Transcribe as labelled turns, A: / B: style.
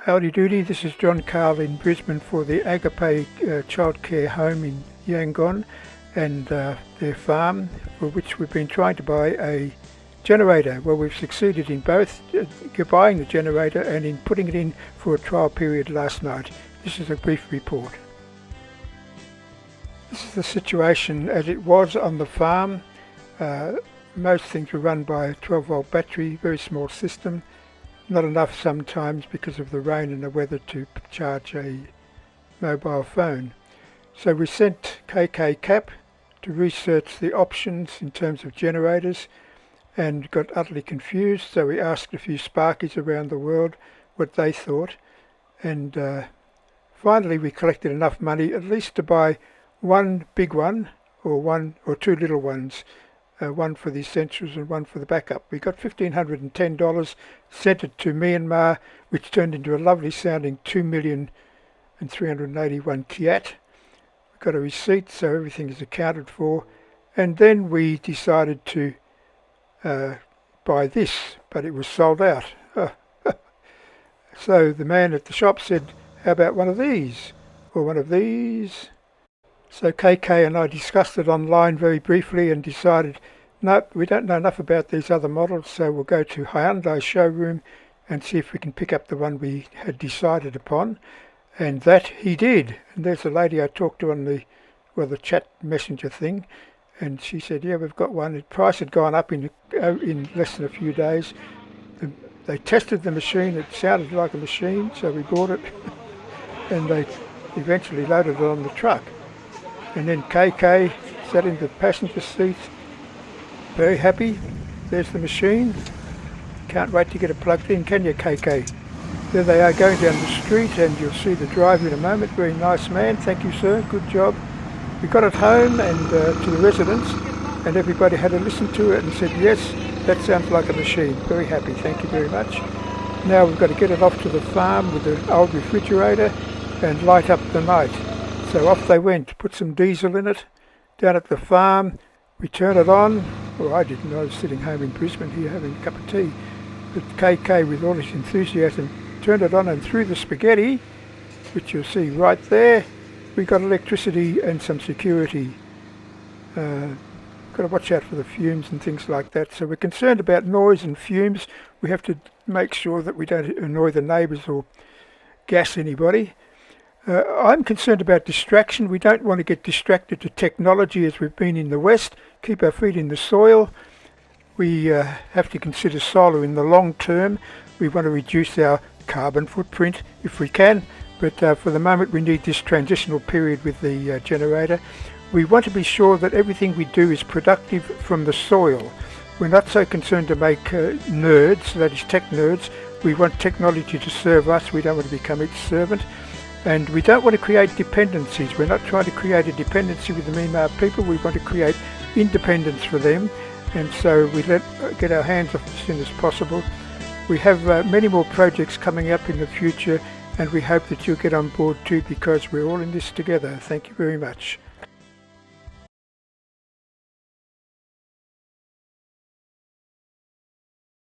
A: Howdy doody, this is John Carl in Brisbane for the Agape childcare home in Yangon and their farm, for which we've been trying to buy a generator. Well, we've succeeded in both buying the generator and in putting it in for a trial period last night. This is a brief report. This is the situation as it was on the farm. Most things were run by a 12-volt battery, very small system. Not enough sometimes because of the rain and the weather to charge a mobile phone. So we sent KK to research the options in terms of generators and got utterly confused. So we asked a few Sparkies around the world what they thought, and finally we collected enough money at least to buy one big one or two little ones. One for the essentials and one for the backup. We got $1,510, sent it to Myanmar, which turned into a lovely sounding 2,381 kyat. We got a receipt, so everything is accounted for. And then we decided to buy this, but it was sold out. So the man at the shop said, how about one of these? Or one of these? So KK and I discussed it online very briefly and decided, no, we don't know enough about these other models, so we'll go to Hyundai Showroom and see if we can pick up the one we had decided upon. And that he did. And there's a lady I talked to on the chat messenger thing, and she said, yeah, we've got one. The price had gone up in less than a few days. They tested the machine, it sounded like a machine, so we bought it, and they eventually loaded it on the truck. And then KK sat in the passenger seat, very happy. There's the machine. Can't wait to get it plugged in, can you, KK? There they are going down the street, and you'll see the driver in a moment. Very nice man. Thank you, sir. Good job. We got it home and to the residents, and everybody had to listen to it and said, yes, that sounds like a machine. Very happy. Thank you very much. Now we've got to get it off to the farm with the old refrigerator and light up the night. So off they went, put some diesel in it, down at the farm, we turned it on. Well, I didn't, I was sitting home in Brisbane here having a cup of tea. But KK, with all his enthusiasm, turned it on, and through the spaghetti, which you'll see right there, we got electricity and some security. Got to watch out for the fumes and things like that. So we're concerned about noise and fumes. We have to make sure that we don't annoy the neighbours or gas anybody. I'm concerned about distraction. We don't want to get distracted to technology as we've been in the West. Keep our feet in the soil. We have to consider solar in the long term. We want to reduce our carbon footprint if we can, but for the moment we need this transitional period with the generator. We want to be sure that everything we do is productive from the soil. We're not so concerned to make nerds, that is tech nerds. We want technology to serve us. We don't want to become its servant. And we don't want to create dependencies. We're not trying to create a dependency with the Myanmar people. We want to create independence for them. And so we get our hands off as soon as possible. We have many more projects coming up in the future, and we hope that you'll get on board too, because we're all in this together. Thank you very much.